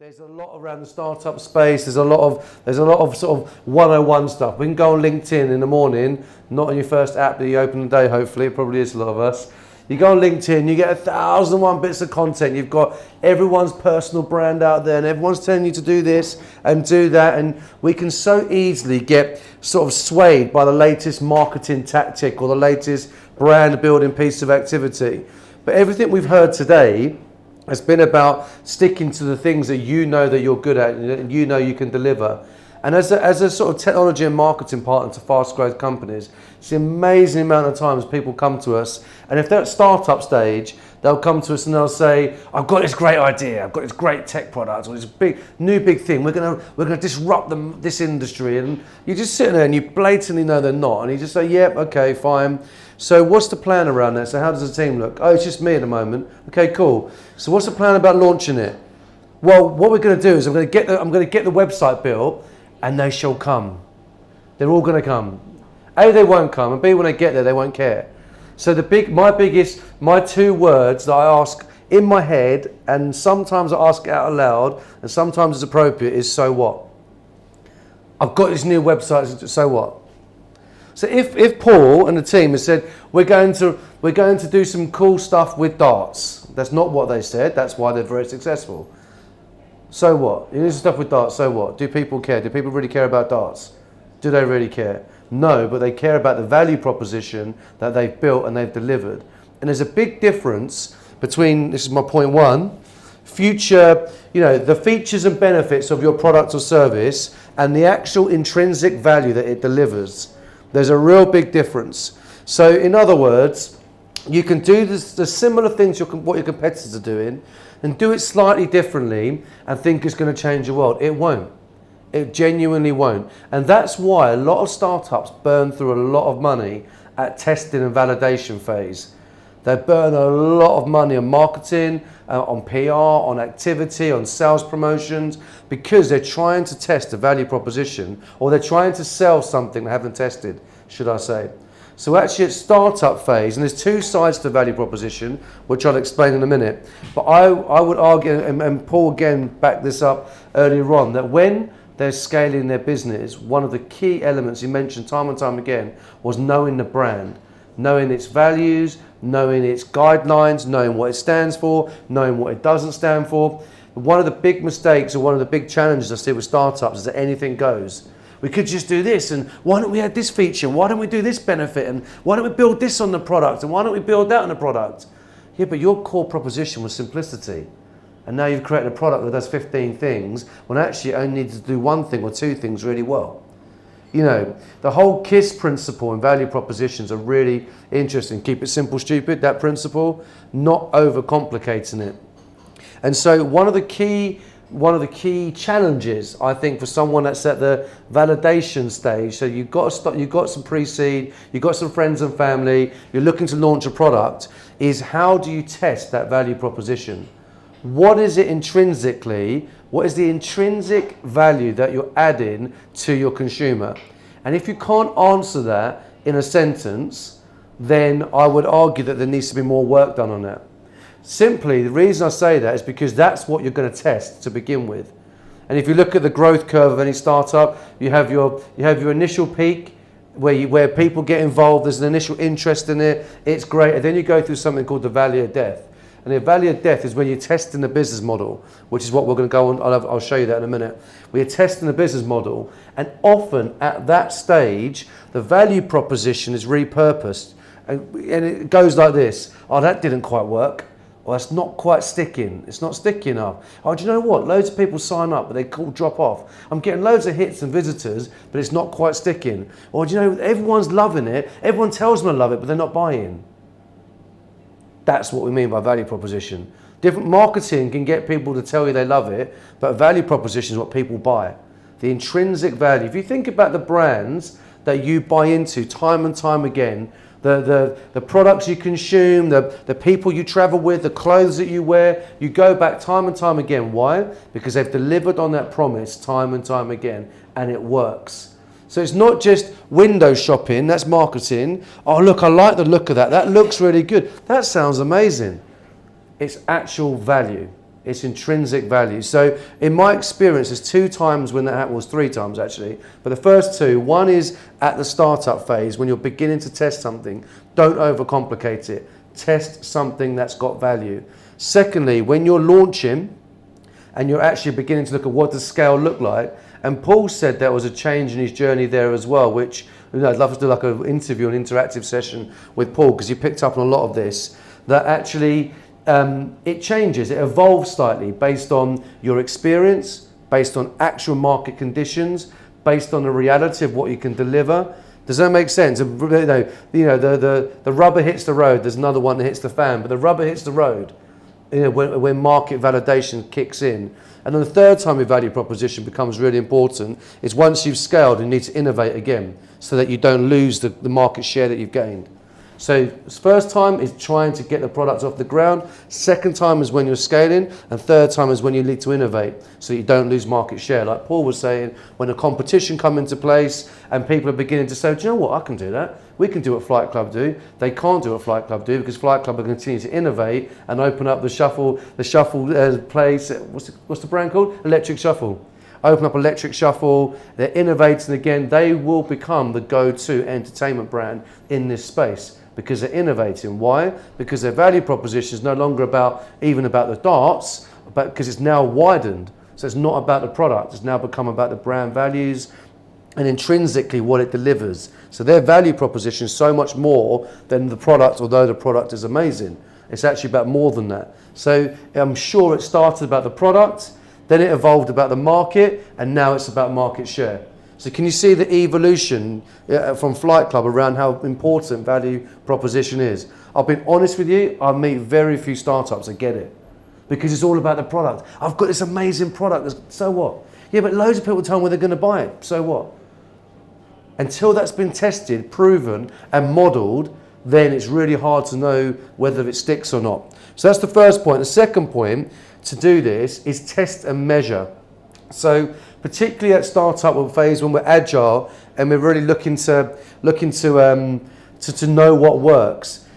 There's a lot around the startup space. There's a lot of sort of 101 stuff. We can go on LinkedIn in the morning, not on your first app that you open the day, hopefully. It probably is a lot of us. You go on LinkedIn, you get 1,001 bits of content. You've got everyone's personal brand out there and everyone's telling you to do this and do that. And we can so easily get sort of swayed by the latest marketing tactic or the latest brand building piece of activity. But everything we've heard today has been about sticking to the things that you know that you're good at and you know you can deliver. And as a sort of technology and marketing partner to fast growth companies, it's an amazing amount of times people come to us, and if they're at startup stage, they'll come to us and they'll say, I've got this great idea, I've got this great tech product, or this big thing, we're gonna disrupt this industry, and you just sit there and you blatantly know they're not, and you just say, yep, okay, fine. So what's the plan around that? So how does the team look? Oh, it's just me at the moment. Okay, cool. So what's the plan about launching it? Well, what we're going to do is I'm going to get the website built, and they shall come. They're all going to come. A, they won't come, and B, when they get there, they won't care. So my two words that I ask in my head, and sometimes I ask it out loud, and sometimes it's appropriate, is so what? I've got this new website, so what? So if Paul and the team has said, we're going to do some cool stuff with darts, that's not what they said, that's why they're very successful. So what? You do stuff with darts, so what? Do people care? Do people really care about darts? Do they really care? No, but they care about the value proposition that they've built and they've delivered. And there's a big difference between, this is my point one, the features and benefits of your product or service and the actual intrinsic value that it delivers. There's a real big difference. So in other words, you can do the similar things what your competitors are doing and do it slightly differently and think it's going to change the world. It won't. It genuinely won't. And that's why a lot of startups burn through a lot of money at testing and validation phase. They burn a lot of money on marketing, on PR, on activity, on sales promotions, because they're trying to test a value proposition, or they're trying to sell something they haven't tested, should I say. So actually at startup phase, and there's two sides to the value proposition, which I'll explain in a minute, but I would argue, and Paul again backed this up earlier on, that when they're scaling their business, one of the key elements he mentioned time and time again was knowing the brand, knowing its values, knowing its guidelines, knowing what it stands for, knowing what it doesn't stand for. One of the big mistakes or one of the big challenges I see with startups is that anything goes. We could just do this, and why don't we add this feature? Why don't we do this benefit? And why don't we build this on the product? And why don't we build that on the product? Yeah, but your core proposition was simplicity. And now you've created a product that does 15 things when actually you only need to do one thing or two things really well. You know, the whole KISS principle and value propositions are really interesting. Keep it simple, stupid, that principle, not overcomplicating it. And so one of the key challenges, I think, for someone that's at the validation stage, so you've got some pre-seed, you've got some friends and family, you're looking to launch a product, is how do you test that value proposition? What is it intrinsically? What is the intrinsic value that you're adding to your consumer? And if you can't answer that in a sentence, then I would argue that there needs to be more work done on that. Simply, the reason I say that is because that's what you're going to test to begin with. And if you look at the growth curve of any startup, you have your initial peak where people get involved, there's an initial interest in it, it's great, and then you go through something called the valley of death. And the valley of death is when you're testing the business model, which is what we're going to go on. I'll show you that in a minute. We're testing the business model, and often at that stage, the value proposition is repurposed. And it goes like this. Oh, that didn't quite work. Or that's not quite sticking. It's not sticky enough. Oh, do you know what? Loads of people sign up, but they all drop off. I'm getting loads of hits and visitors, but it's not quite sticking. Or do you know, everyone's loving it. Everyone tells them I love it, but they're not buying. That's what we mean by value proposition. Different marketing can get people to tell you they love it, but a value proposition is what people buy. The intrinsic value. If you think about the brands that you buy into time and time again, the products you consume, the people you travel with, the clothes that you wear, you go back time and time again. Why? Because they've delivered on that promise time and time again, and it works. So it's not just window shopping, that's marketing. Oh look, I like the look of that. That looks really good. That sounds amazing. It's actual value. It's intrinsic value. So in my experience, there's 2 times when that happens, 3 times actually. But the first 2, one is at the startup phase when you're beginning to test something. Don't overcomplicate it. Test something that's got value. Secondly, when you're launching and you're actually beginning to look at what does scale look like. And Paul said there was a change in his journey there as well, which I'd love to do like an interview, an interactive session with Paul, because he picked up on a lot of this, that actually it changes, it evolves slightly based on your experience, based on actual market conditions, based on the reality of what you can deliver. Does that make sense? The rubber hits the road, there's another one that hits the fan, but the rubber hits the road when market validation kicks in. And then the third time your value proposition becomes really important is once you've scaled, you need to innovate again so that you don't lose the market share that you've gained. So first time is trying to get the product off the ground. Second time is when you're scaling. And third time is when you need to innovate so you don't lose market share. Like Paul was saying, when the competition come into place and people are beginning to say, do you know what, I can do that. We can do what Flight Club do. They can't do what Flight Club do because Flight Club will continue to innovate and open up the shuffle place. What's the brand called? Electric Shuffle. Open up Electric Shuffle. They're innovating again. They will become the go-to entertainment brand in this space, because they're innovating. Why? Because their value proposition is no longer even about the darts, but because it's now widened. So it's not about the product, it's now become about the brand values and intrinsically what it delivers. So their value proposition is so much more than the product, although the product is amazing. It's actually about more than that. So I'm sure it started about the product, then it evolved about the market, and now it's about market share. So can you see the evolution from Flight Club around how important value proposition is? I'll be honest with you, I meet very few startups that get it because it's all about the product. I've got this amazing product, so what? Yeah, but loads of people tell me they're going to buy it, so what? Until that's been tested, proven and modelled, then it's really hard to know whether it sticks or not. So that's the first point. The second point to do this is test and measure. So particularly at startup phase when we're agile and we're really looking to know what works,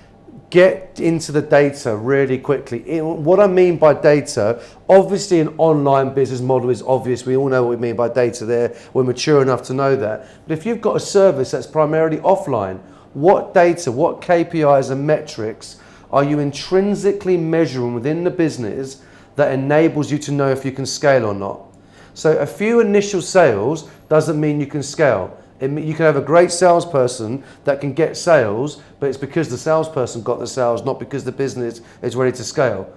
get into the data really quickly. What I mean by data, obviously an online business model is obvious. We all know what we mean by data there. We're mature enough to know that. But if you've got a service that's primarily offline, what data, what KPIs and metrics are you intrinsically measuring within the business that enables you to know if you can scale or not? So a few initial sales doesn't mean you can scale. You can have a great salesperson that can get sales, but it's because the salesperson got the sales, not because the business is ready to scale.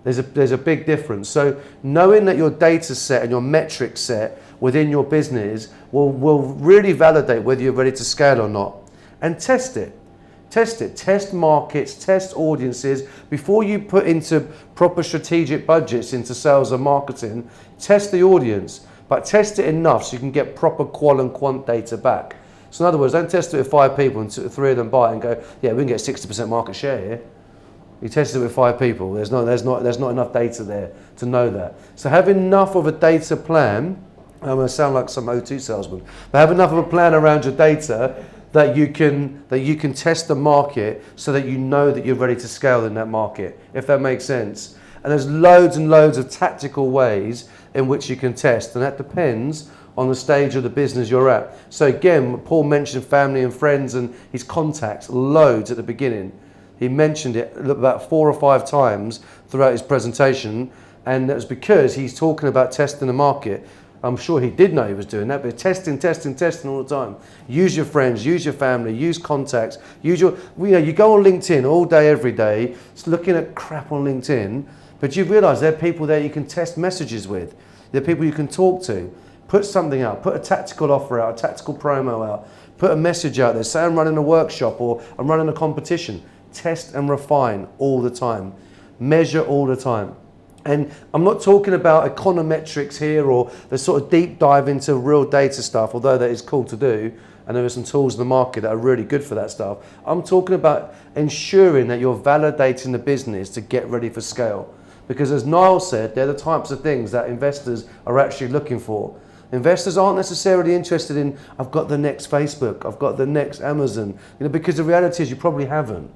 There's a big difference. So knowing that your data set and your metric set within your business will really validate whether you're ready to scale or not. And test it. Test markets, test audiences. Before you put into proper strategic budgets into sales and marketing, test the audience, but test it enough so you can get proper qual and quant data back. So in other words, don't test it with 5 people and 3 of them buy it and go, yeah, we can get 60% market share here. You test it with 5 people. There's not enough data there to know that. So have enough of a data plan. I'm going to sound like some O2 salesman, but have enough of a plan around your data that you can test the market so that you know that you're ready to scale in that market, if that makes sense. And there's loads and loads of tactical ways in which you can test, and that depends on the stage of the business you're at. So again, Paul mentioned family and friends and his contacts, loads at the beginning. He mentioned it about 4 or 5 times throughout his presentation, and that was because he's talking about testing the market. I'm sure he did know he was doing that, but testing all the time. Use your friends, use your family, use contacts, you go on LinkedIn all day, every day, just looking at crap on LinkedIn, but you realise there are people there you can test messages with. There are people you can talk to. Put something out, put a tactical offer out, a tactical promo out, put a message out there, say I'm running a workshop or I'm running a competition. Test and refine all the time. Measure all the time. And I'm not talking about econometrics here or the sort of deep dive into real data stuff, although that is cool to do, and there are some tools in the market that are really good for that stuff. I'm talking about ensuring that you're validating the business to get ready for scale. Because as Niall said, they're the types of things that investors are actually looking for. Investors aren't necessarily interested in, I've got the next Facebook, I've got the next Amazon, because the reality is you probably haven't.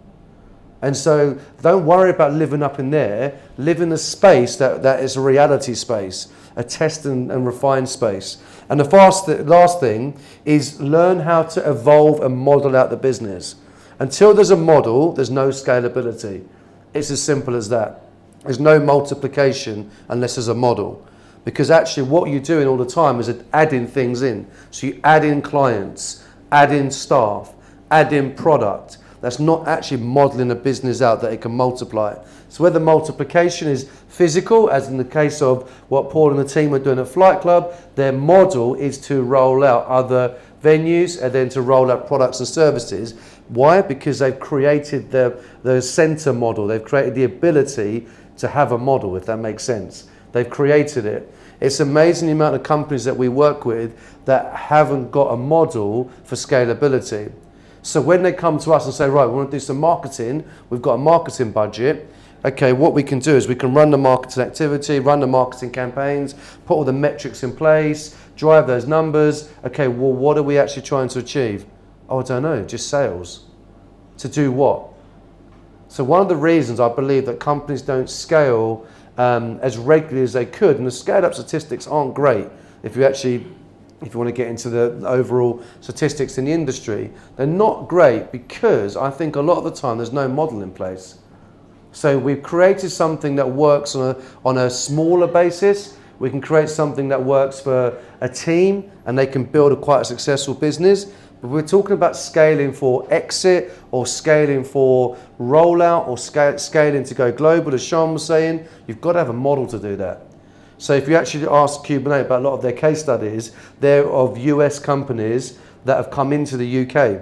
And so don't worry about living up in there. Live in a space that is a reality space, a test and refine space. And the last thing is learn how to evolve and model out the business. Until there's a model, there's no scalability. It's as simple as that. There's no multiplication unless there's a model. Because actually what you're doing all the time is adding things in. So you add in clients, add in staff, add in product. That's not actually modeling a business out that it can multiply. So whether multiplication is physical, as in the case of what Paul and the team are doing at Flight Club, their model is to roll out other venues and then to roll out products and services. Why? Because they've created the center model. They've created the ability to have a model, if that makes sense. They've created it. It's amazing the amount of companies that we work with that haven't got a model for scalability. So when they come to us and say, right, we want to do some marketing, we've got a marketing budget. Okay, what we can do is we can run the marketing activity, run the marketing campaigns, put all the metrics in place, drive those numbers. Okay, well, what are we actually trying to achieve? Oh, I don't know, just sales. To do what? So one of the reasons I believe that companies don't scale as regularly as they could, and the scaled up statistics aren't great if you want to get into the overall statistics in the industry, they're not great because I think a lot of the time there's no model in place. So we've created something that works on a smaller basis. We can create something that works for a team and they can build quite a successful business. But we're talking about scaling for exit or scaling for rollout or scaling to go global, as Sean was saying, you've got to have a model to do that. So if you actually ask Cubanate about a lot of their case studies, they're of US companies that have come into the UK.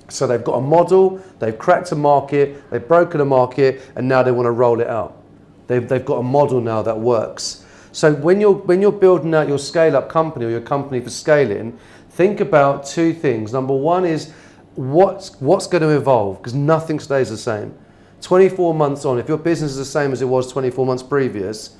So they've got a model, they've cracked a market, they've broken a market, and now they want to roll it out. They've got a model now that works. So when you're building out your scale-up company or your company for scaling, think about two things. Number one is what's going to evolve, because nothing stays the same. 24 months on, if your business is the same as it was 24 months previous,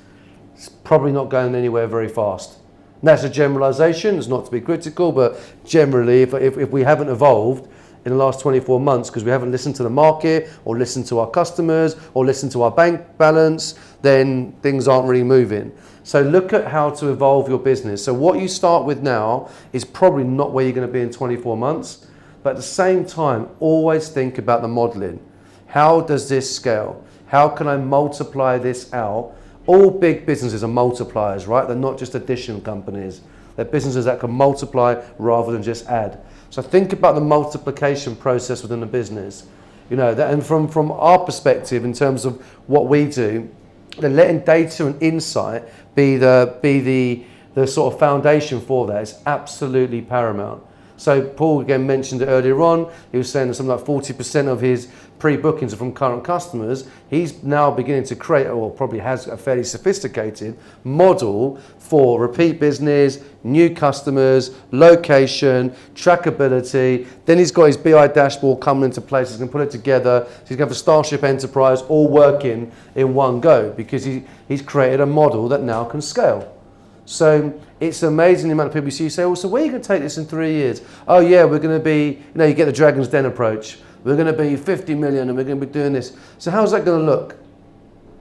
it's probably not going anywhere very fast. And that's a generalization, it's not to be critical, but generally if we haven't evolved in the last 24 months because we haven't listened to the market or listened to our customers or listened to our bank balance, then things aren't really moving. So look at how to evolve your business. So what you start with now is probably not where you're going to be in 24 months, but at the same time, always think about the modeling. How does this scale? How can I multiply this out? All big businesses are multipliers, right? They're not just addition companies. They're businesses that can multiply rather than just add. So think about the multiplication process within the business. You know, that, and from our perspective, in terms of what we do, then letting data and insight be the sort of foundation for that is absolutely paramount. So Paul again mentioned it earlier on. He was saying that something like 40% of his pre-bookings are from current customers. He's now beginning to create, or probably has, a fairly sophisticated model for repeat business, new customers, location, trackability. Then he's got his BI dashboard coming into place. He's going to put it together. So he's going to have a Starship Enterprise all working in one go because he's created a model that now can scale. So it's amazing the amount of people you see. You say, oh, so where are you going to take this in 3 years? Oh yeah, we're going to be, you get the Dragon's Den approach. We're going to be 50 million and we're going to be doing this. So how's that going to look?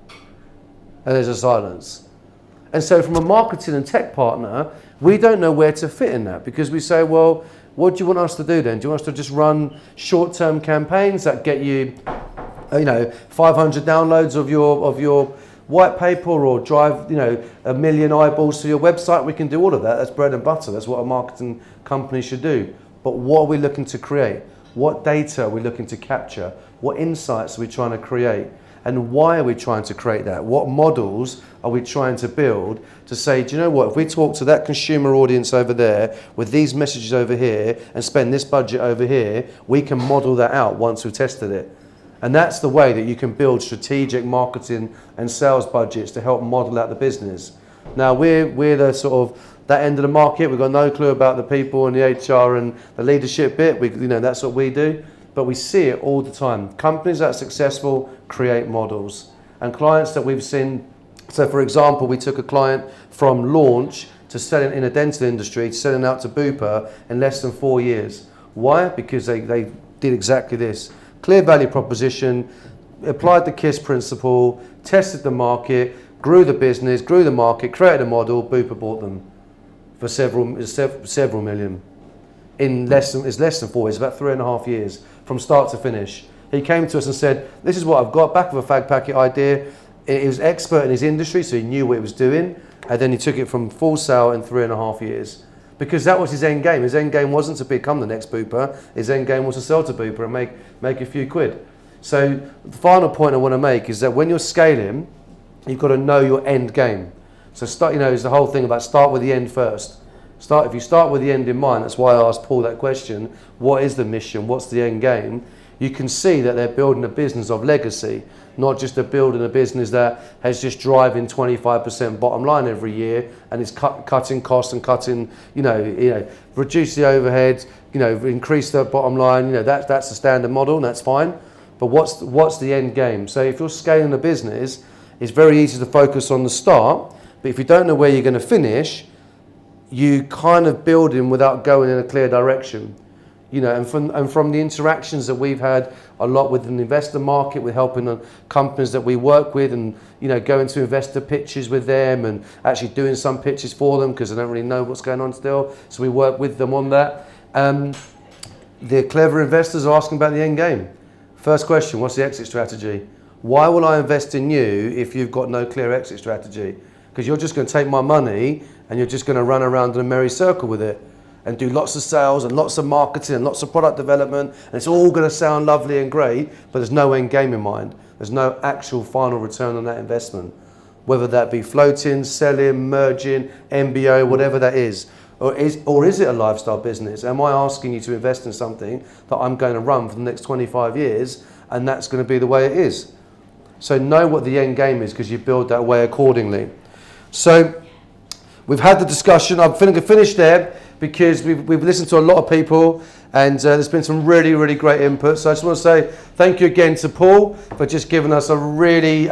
And there's a silence. And so from a marketing and tech partner, we don't know where to fit in that because we say, well, what do you want us to do then? Do you want us to just run short-term campaigns that get you, 500 downloads of your white paper or drive, 1 million eyeballs to your website? We can do all of that. That's bread and butter. That's what a marketing company should do. But what are we looking to create? What data are we looking to capture? What insights are we trying to create? And why are we trying to create that? What models are we trying to build to say, do you know what, if we talk to that consumer audience over there with these messages over here and spend this budget over here, we can model that out once we've tested it. And that's the way that you can build strategic marketing and sales budgets to help model out the business. Now we're the sort of that end of the market. We've got no clue about the people and the HR and the leadership bit. That's what we do. But we see it all the time. Companies that are successful create models. And clients that we've seen, so for example, we took a client from launch to selling in a dental industry, to selling out to Bupa in less than 4 years. Why? Because they did exactly this. Clear value proposition, applied the KISS principle, tested the market, grew the business, grew the market, created a model, Bupa bought them for several million. It's less than 4 years, about 3.5 years from start to finish. He came to us and said, this is what I've got, back of a fag packet idea. He was expert in his industry, so he knew what he was doing, and then he took it from full sale in 3.5 years. Because that was his end game. His end game wasn't to become the next Bupa, his end game was to sell to Bupa and make a few quid. So the final point I want to make is that when you're scaling, you've got to know your end game. So start, it's the whole thing about start with the end first. If you start with the end in mind, that's why I asked Paul that question, what is the mission, what's the end game? You can see that they're building a business of legacy, not just building a business that has just driving 25% bottom line every year and is cutting costs and cutting, reduce the overhead, increase the bottom line. That's the standard model, and that's fine. But what's the end game? So if you're scaling a business, it's very easy to focus on the start, but if you don't know where you're going to finish, you kind of build in without going in a clear direction. And from the interactions that we've had a lot with an investor market, with helping the companies that we work with, and going to investor pitches with them, and actually doing some pitches for them because they don't really know what's going on still. So we work with them on that. The clever investors are asking about the end game. First question: what's the exit strategy? Why will I invest in you if you've got no clear exit strategy? Because you're just going to take my money and you're just going to run around in a merry circle with it and do lots of sales and lots of marketing and lots of product development, and it's all going to sound lovely and great, but there's no end game in mind. There's no actual final return on that investment, whether that be floating, selling, merging, MBO, whatever that is. Or is it a lifestyle business? Am I asking you to invest in something that I'm going to run for the next 25 years and that's going to be the way it is? So know what the end game is, because you build that way accordingly. So we've had the discussion. I'm going to finish there because we've listened to a lot of people, and there's been some really, really great input. So I just want to say thank you again to Paul for just giving us a really,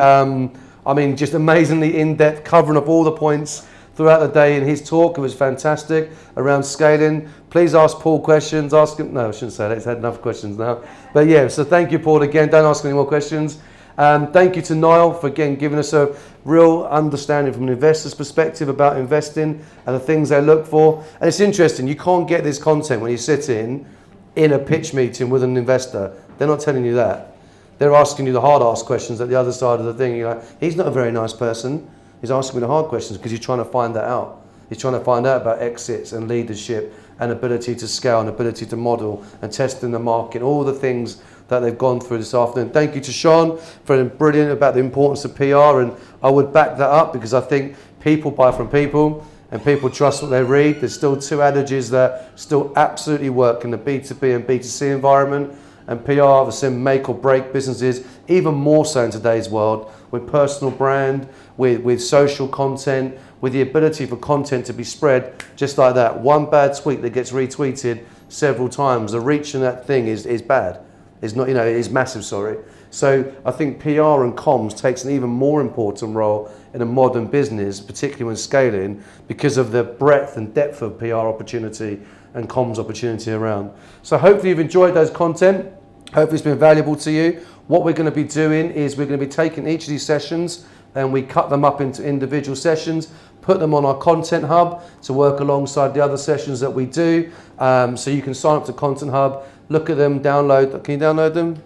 just amazingly in-depth covering of all the points throughout the day in his talk. It was fantastic around scaling. Please ask Paul questions. Ask him. No, I shouldn't say that. He's had enough questions now. But yeah, so thank you, Paul, again. Don't ask any more questions. Thank you to Niall for again giving us a real understanding from an investor's perspective about investing and the things they look for. And it's interesting, you can't get this content when you sit in a pitch meeting with an investor. They're not telling you that. They're asking you the hard-ass questions at the other side of the thing. You're like, he's not a very nice person. He's asking me the hard questions because he's trying to find that out. He's trying to find out about exits and leadership and ability to scale and ability to model and test in the market, all the things that they've gone through this afternoon. Thank you to Sean for brilliant about the importance of PR, and I would back that up because I think people buy from people and people trust what they read. There's still two adages that still absolutely work in the B2B and B2C environment, and PR obviously make or break businesses, even more so in today's world, with personal brand, with social content, with the ability for content to be spread just like that. One bad tweet that gets retweeted several times, the reach in that thing is bad. It's not, it is massive, sorry. So I think PR and comms takes an even more important role in a modern business, particularly when scaling, because of the breadth and depth of PR opportunity and comms opportunity around. So hopefully you've enjoyed those content. Hopefully it's been valuable to you. What we're going to be doing is we're going to be taking each of these sessions and we cut them up into individual sessions, put them on our content hub to work alongside the other sessions that we do. So you can sign up to Content Hub, look at them, download. Can you download them?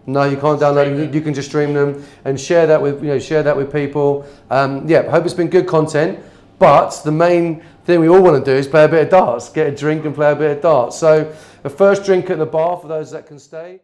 No, you can't download them. You can just stream them and share that with people. Hope it's been good content. But the main thing we all want to do is play a bit of darts, get a drink and play a bit of darts. So the first drink at the bar for those that can stay.